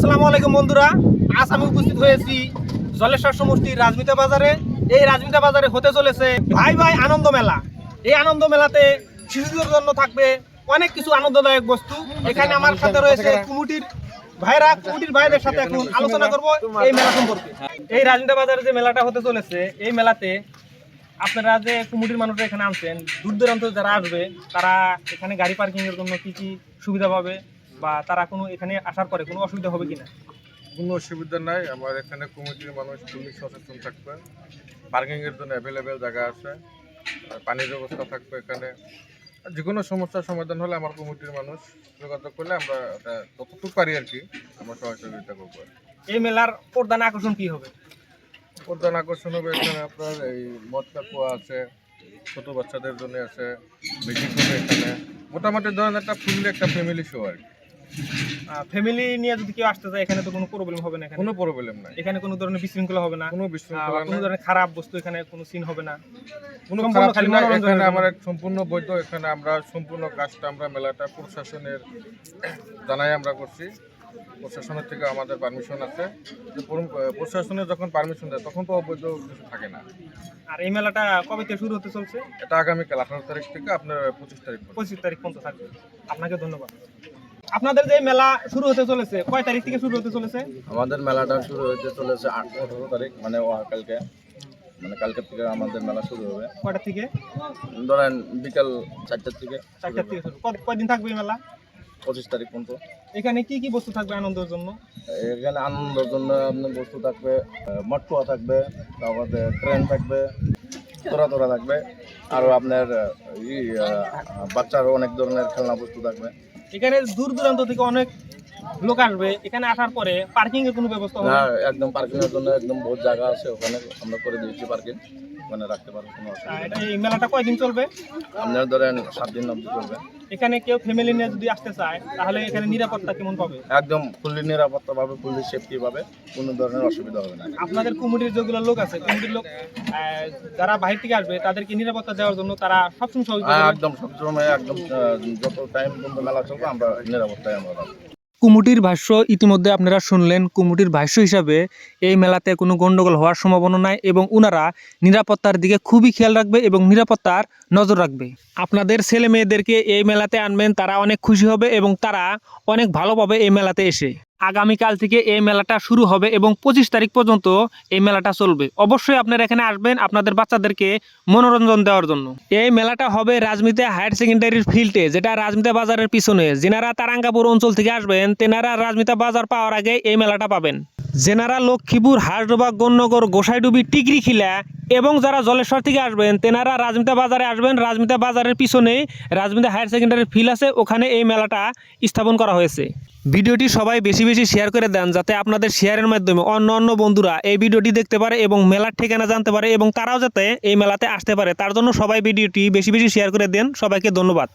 আসসালামু আলাইকুম বন্ধুরা, আজ আমি উপস্থিত হয়েছি জলেশ্বর সমষ্টির রাজমিতা বাজারে। এই রাজমিতা বাজারে হতে চলেছে ভাই ভাই আনন্দ মেলা। এই আনন্দ মেলাতে শিশুদের জন্য থাকবে অনেক কিছু আনন্দদায়ক বস্তু। এখানে আমার সাথে রয়েছে কুমুটির ভাইদের সাথে এখন আলোচনা করব এই মেলা সম্পর্কে। এই রাজমিতা বাজারে যে মেলাটা হতে চলেছে, এই মেলাতে আপনারা যে কুমুটির মানুষরা এখানে আনছেন, দূর দূরান্ত যারা আসবে তারা এখানে গাড়ি পার্কিং এর জন্য কি কি সুবিধা পাবে, বা তারা কোনো এখানে আসার পরে কোনো অসুবিধা হবে কিনা? কোনো অসুবিধা নাই। আমার এখানে কমিটির মানুষ খুবই সচেতন থাকবে। পার্কিংয়ের জন্য অ্যাভেলেবেল জায়গা আছে, পানির ব্যবস্থা থাকবে এখানে। যে কোনো সমস্যার সমাধান হলে আমার কমিটির মানুষ যোগাযোগ করলে আমরা যতটুকু পারি আর কি আমরা সহযোগিতা করবো। এই মেলার প্রধান আকর্ষণ কি হবে? প্রধান আকর্ষণ হবে এখানে আপনার এই মদকা কুয়া আছে, ছোটো বাচ্চাদের জন্য আছে, মিউজিক হবে এখানে। মোটামুটি ধরেন একটা ফুললি একটা ফ্যামিলি শো আর কি। ফ্যামিলি নিয়ে যদি কেউ আসতে চায় এখানে তো কোনো প্রবলেম হবে না? কোনো প্রবলেম নাই, এখানে কোনো ধরনের বিশৃঙ্খলা হবে না, কোনো বিশৃঙ্খলা কোনো ধরনের খারাপ বস্তু এখানে কোনো সিন হবে না, কোনো খারাপ সিন না। এখানে আমার সম্পূর্ণ বৈধ। এখানে আমরা সম্পূর্ণ কাজটা আমরা মেলাটা প্রশাসনের জানাই আমরা করছি। প্রশাসনের থেকে আমাদের পারমিশন আছে। প্রশাসনের যখন পারমিশন দেয় তখন তো অবৈধ কিছু থাকে না। আর এই মেলাটা কবে থেকে শুরু হতে চলছে? এটা আগামীকাল 18 তারিখ থেকে আপনার 25 তারিখ 25 তারিখ পর্যন্ত থাকবে। আপনাকে ধন্যবাদ। আপনাদের যে মেলা শুরু হতে চলেছে কয় তারিখ থেকে শুরু হতে চলেছে? আমাদের মেলাটা শুরু হতে চলেছে 18 তারিখ, মানে কালকে, মানে কালকের থেকে আমাদের মেলা শুরু হবে। কয়টা থেকে? ধরেন বিকাল 4টার থেকে। 4টার থেকে শুরু। কয়দিন থাকবে এই মেলা? 25 তারিখ পর্যন্ত। এখানে কি কি বস্তু থাকবে আনন্দের জন্য? এখানে আনন্দের জন্য আপনার বস্তু থাকবে, মটকুয়া থাকবে, তারপরে ট্রেন থাকবে, তোরা থাকবে, আরও আপনার বাচ্চারও অনেক ধরনের খেলনা বস্তু থাকবে। এখানে দূর দূরান্ত থেকে অনেক লোক আসবে। এখানে আসার পরে পার্কিং এর কোনো ব্যবস্থা হবে? হ্যাঁ, একদম পার্কিং এর জন্য একদম বহুত জায়গা আছে, ওখানে আমরা করে দিয়েছি পার্কিং, ওখানে রাখতে পারবো, কোনো অসুবিধা নেই। এই মেলাটা কয়দিন চলবে? আপনার ধরেন 7 দিন অবধি চলবে। এখানে কেউ ফ্যামিলি নিয়ে যদি আসতে চায় তাহলে এখানে নিরাপত্তা কেমন পাবে? একদম ফুল্লি নিরাপত্তা পাবে, ফুল্লি সেফটি পাবে, কোনো ধরনের অসুবিধা হবে না। আপনাদের কমিটির যেগুলো লোক আছে, কমিটির লোক যারা বাইরে থেকে আসবে তাদেরকে নিরাপত্তা দেওয়ার জন্য তারা সবসময় সহযোগিতা করবে? একদম সবসময়, একদম যত টাইম পর্যন্ত মেলা চলবে আমরা নিরাপত্তায় আমরা রাখবো। কুমুটির ভাষ্য ইতিমধ্যে আপনারা শুনলেন। কুমুটির ভাষ্য হিসাবে এই মেলাতে কোনো গন্ডগোল হওয়ার সম্ভাবনা নাই এবং ওনারা নিরাপত্তার দিকে খুবই খেয়াল রাখবে এবং নিরাপত্তার নজর রাখবে। আপনাদের ছেলে মেয়েদেরকে এই মেলাতে আনবেন, তারা অনেক খুশি হবে এবং তারা অনেক ভালো পাবে এই মেলাতে এসে। আগামীকাল থেকে এই মেলাটা শুরু হবে এবং 25 তারিখ পর্যন্ত এই মেলাটা চলবে। অবশ্যই আপনারা এখানে আসবেন আপনাদের বাচ্চাদেরকে মনোরঞ্জন দেওয়ার জন্য। এই মেলাটা হবে রাজমিতা হায়ার সেকেন্ডারির ফিল্ডে, যেটা রাজমিতা বাজারের পিছনে। যেনারা তারাঙ্গাপুর অঞ্চল থেকে আসবেন তেনারা রাজমিতা বাজার পাওয়ার আগে এই মেলাটা পাবেন। যেনারা লক্ষ্মীপুর, হাঁসডোবা, গণনগর, গোসাইডুবি, টিকরিখিলা এবং যারা জলেশ্বর থেকে আসবেন তেনারা রাজমিতা বাজারে আসবেন। রাজমিতা বাজারের পিছনেই রাজমিতা হায়ার সেকেন্ডারির ফিল্ড আছে, ওখানে এই মেলাটা স্থাপন করা হয়েছে। ভিডিওটি সবাই বেশি বেশি শেয়ার করে দেন, যাতে আপনাদের শেয়ারের মাধ্যমে অন্য বন্ধুরা এই ভিডিওটি দেখতে পারে এবং মেলার ঠিকানা জানতে পারে এবং তারাও যাতে এই মেলাতে আসতে পারে। তার জন্য সবাই ভিডিওটি বেশি বেশি শেয়ার করে দেন। সবাইকে ধন্যবাদ।